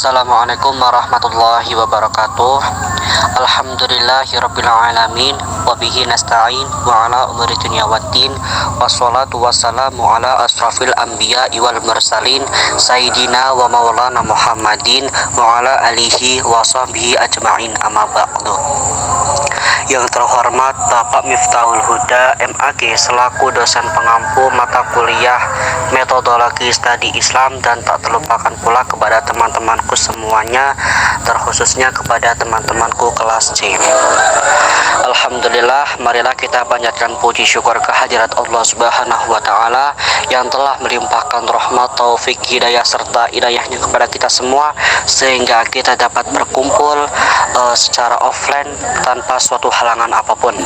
Assalamualaikum warahmatullahi wabarakatuh. Alhamdulillahirabbil alamin wa bihi nasta'in wa ala umuri dunya waddin wassalatu wassalamu ala asrafil anbiya'i wal mursalin sayyidina wa maulana Muhammadin wa ala alihi wa sahbihi ajma'in, amma ba'du. Yang terhormat Bapak Miftahul Huda MAG selaku dosen pengampu mata kuliah Metodologi Studi Islam, dan tak terlupakan pula kepada teman-temanku semuanya, terkhususnya kepada teman-temanku kelas C. Alhamdulillah, marilah kita panjatkan puji syukur kehadirat Allah Subhanahu wa Ta'ala yang telah melimpahkan rahmat, taufik, hidayah serta hidayahnya kepada kita semua, sehingga kita dapat berkumpul secara offline tanpa suatu halangan apapun.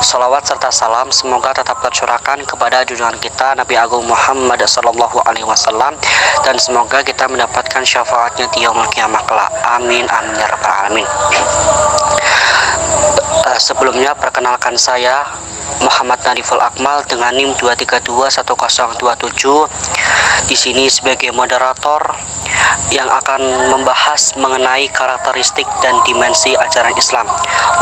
Salawat serta salam semoga tetap tercurahkan kepada junjungan kita Nabi Agung Muhammad Sallallahu Alaihi Wasallam, dan semoga kita mendapatkan syafaatnya di yaumul qiyamah kelak. Amin amin ya rabbal alamin. Sebelumnya perkenalkan saya Muhammad Nadiful Akmal dengan NIM 2321027. Di sini sebagai moderator yang akan membahas mengenai karakteristik dan dimensi ajaran Islam.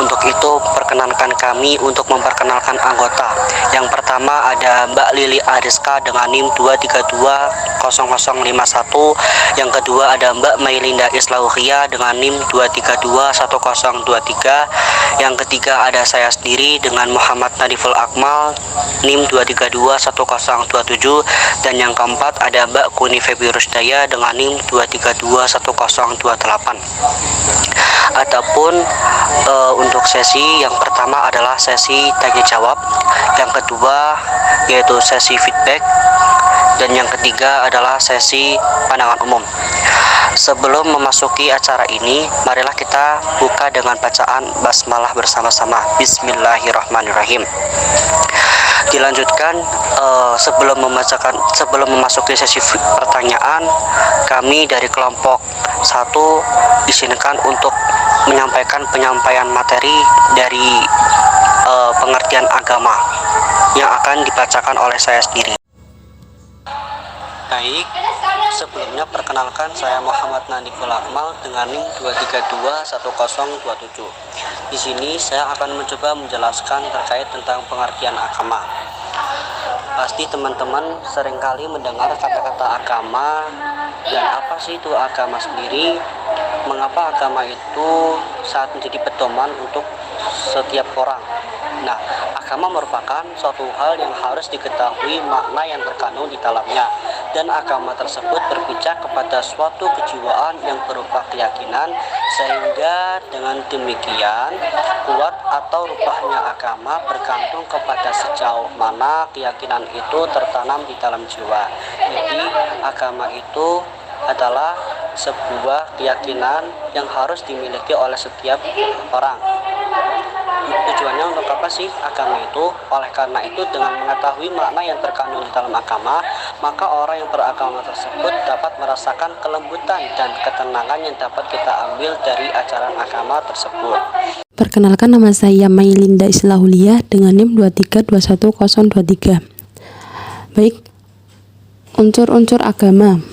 Untuk itu perkenankan kami untuk memperkenalkan anggota. Yang pertama ada Mbak Lili Ariska dengan NIM 2320051. Yang kedua ada Mbak Mailinda Islauhia dengan NIM 2321023. Yang ketiga ada saya sendiri dengan Muhammad Nadiful Akmal NIM 2321027. Dan yang keempat ada Mbak Kuni Febi Rusdaya dengan NIM 2321028. Adapun untuk sesi yang pertama adalah sesi tanya jawab, yang kedua yaitu sesi feedback, dan yang ketiga adalah sesi pandangan umum. Sebelum memasuki acara ini, marilah kita buka dengan bacaan basmalah bersama-sama. Bismillahirrahmanirrahim. Dilanjutkan sebelum memasuki sesi pertanyaan, kami dari kelompok 1 diizinkan untuk menyampaikan penyampaian materi dari pengertian agama yang akan dibacakan oleh saya sendiri. Baik, sebelumnya perkenalkan saya Muhammad Nadiful Akmal dengan NIM 2321027. Di sini saya akan mencoba menjelaskan terkait tentang pengertian agama. Pasti teman-teman seringkali mendengar kata-kata agama, dan apa sih itu agama sendiri? Mengapa agama itu saat menjadi pedoman untuk setiap orang? Nah, agama merupakan suatu hal yang harus diketahui makna yang terkandung di dalamnya, dan agama tersebut berpijak kepada suatu kejiwaan yang berupa keyakinan, sehingga dengan demikian kuat atau rubahnya agama bergantung kepada sejauh mana keyakinan itu tertanam di dalam jiwa. Jadi agama itu adalah sebuah keyakinan yang harus dimiliki oleh setiap orang. Tujuannya untuk apa sih agama itu? Oleh karena itu, dengan mengetahui makna yang terkandung di dalam agama, maka orang yang beragama tersebut dapat merasakan kelembutan dan ketenangan yang dapat kita ambil dari ajaran agama tersebut. Perkenalkan, nama saya Mailinda Islauhia dengan NIM 2321023. Baik, unsur-unsur agama.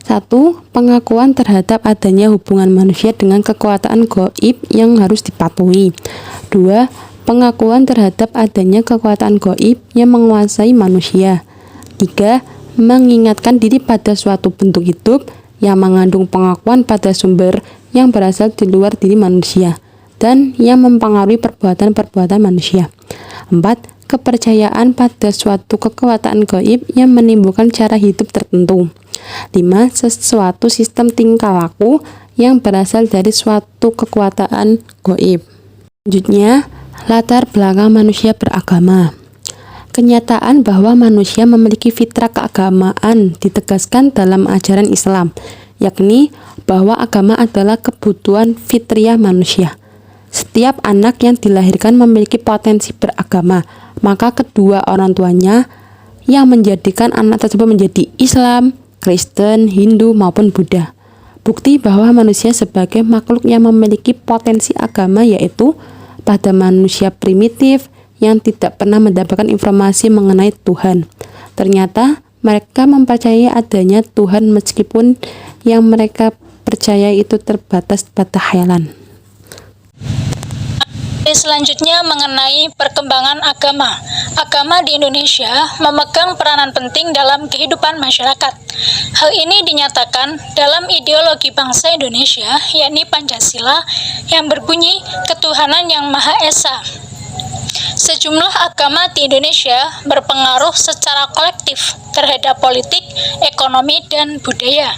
1. Pengakuan terhadap adanya hubungan manusia dengan kekuatan gaib yang harus dipatuhi. 2. Pengakuan terhadap adanya kekuatan gaib yang menguasai manusia. 3. Mengingatkan diri pada suatu bentuk hidup yang mengandung pengakuan pada sumber yang berasal di luar diri manusia dan yang mempengaruhi perbuatan-perbuatan manusia. 4. Kepercayaan pada suatu kekuatan gaib yang menimbulkan cara hidup tertentu. 5. Sesuatu sistem tingkah laku yang berasal dari suatu kekuatan gaib. Selanjutnya, latar belakang manusia beragama. Kenyataan bahwa manusia memiliki fitrah keagamaan ditegaskan dalam ajaran Islam, yakni bahwa agama adalah kebutuhan fitriah manusia. Setiap anak yang dilahirkan memiliki potensi beragama, maka kedua orang tuanya yang menjadikan anak tersebut menjadi Islam, Kristen, Hindu, maupun Buddha. Bukti bahwa manusia sebagai makhluk yang memiliki potensi agama yaitu pada manusia primitif yang tidak pernah mendapatkan informasi mengenai Tuhan. Ternyata mereka mempercayai adanya Tuhan meskipun yang mereka percaya itu terbatas pada khayalan. Selanjutnya mengenai perkembangan agama. Agama di Indonesia memegang peranan penting dalam kehidupan masyarakat. Hal ini dinyatakan dalam ideologi bangsa Indonesia, yakni Pancasila, yang berbunyi ketuhanan yang Maha Esa. Sejumlah agama di Indonesia berpengaruh secara kolektif terhadap politik, ekonomi, dan budaya.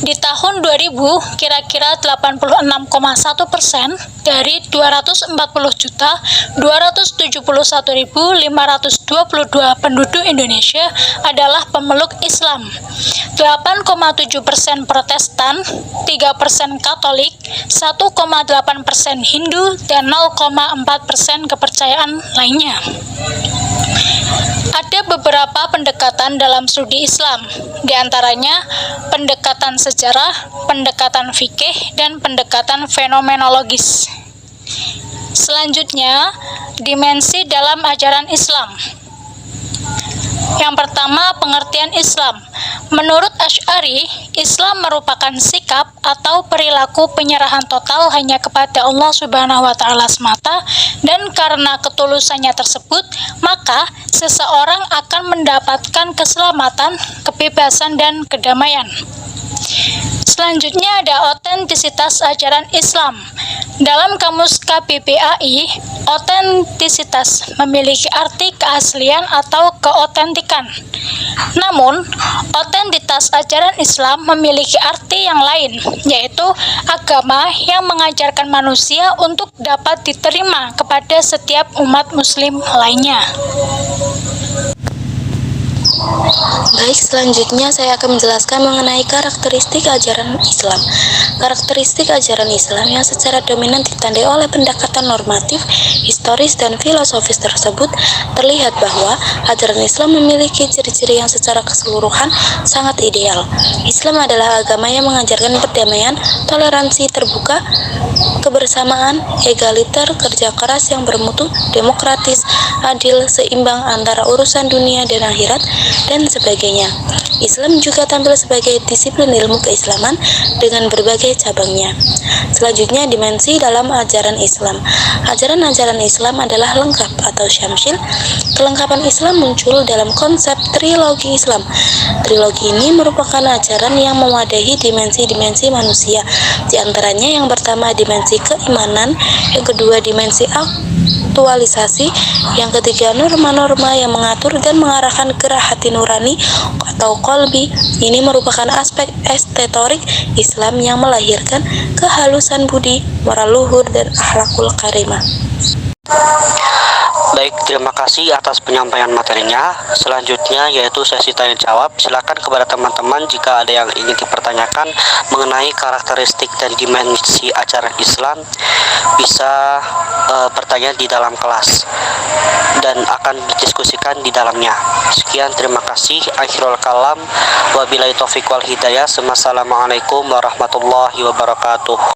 Di tahun 2000, kira-kira 86,1% dari 240.271.522 penduduk Indonesia adalah pemeluk Islam. 8,7% Protestan, 3% Katolik, 1,8% Hindu, dan 0,4% kepercayaan lainnya. Ada beberapa pendekatan dalam studi Islam, di antaranya pendekatan sejarah, pendekatan fikih, dan pendekatan fenomenologis. Selanjutnya, dimensi dalam ajaran Islam. Yang pertama, pengertian Islam. Menurut Asy'ari, Islam merupakan sikap atau perilaku penyerahan total hanya kepada Allah Subhanahu wa Ta'ala semata, dan karena ketulusannya tersebut, maka seseorang akan mendapatkan keselamatan, kebebasan, dan kedamaian. Selanjutnya ada otentisitas ajaran Islam. Dalam kamus KBBAI, otentisitas memiliki arti keaslian atau keotentikan. Namun, otentitas ajaran Islam memiliki arti yang lain, yaitu agama yang mengajarkan manusia untuk dapat diterima kepada setiap umat muslim lainnya. Baik, selanjutnya saya akan menjelaskan mengenai karakteristik ajaran Islam. Karakteristik ajaran Islam yang secara dominan ditandai oleh pendekatan normatif, historis, dan filosofis tersebut terlihat bahwa ajaran Islam memiliki ciri-ciri yang secara keseluruhan sangat ideal. Islam adalah agama yang mengajarkan perdamaian, toleransi terbuka, kebersamaan, egaliter, kerja keras yang bermutu, demokratis, adil, seimbang antara urusan dunia dan akhirat, dan sebagainya. Islam juga tampil sebagai disiplin ilmu keislaman dengan berbagai cabangnya. Selanjutnya, dimensi dalam ajaran Islam. Ajaran-ajaran Islam adalah lengkap atau syamsil. Kelengkapan Islam muncul dalam konsep trilogi Islam. Trilogi ini merupakan ajaran yang mewadahi dimensi-dimensi manusia. Di antaranya yang pertama dimensi keimanan, yang kedua dimensi aktualisasi, yang ketiga norma-norma yang mengatur dan mengarahkan gerak hati nurani atau kolbi. Ini merupakan aspek estetorik Islam yang melahirkan kehalusan budi, moral luhur, dan akhlakul karimah. Baik, terima kasih atas penyampaian materinya. Selanjutnya yaitu sesi tanya jawab. Silakan kepada teman-teman jika ada yang ingin dipertanyakan mengenai karakteristik dan dimensi ajaran Islam, bisa bertanya di dalam kelas dan akan didiskusikan di dalamnya. Sekian, terima kasih. Akhirul kalam, wabillahi taufiq wal hidayah. Wassalamualaikum warahmatullahi wabarakatuh.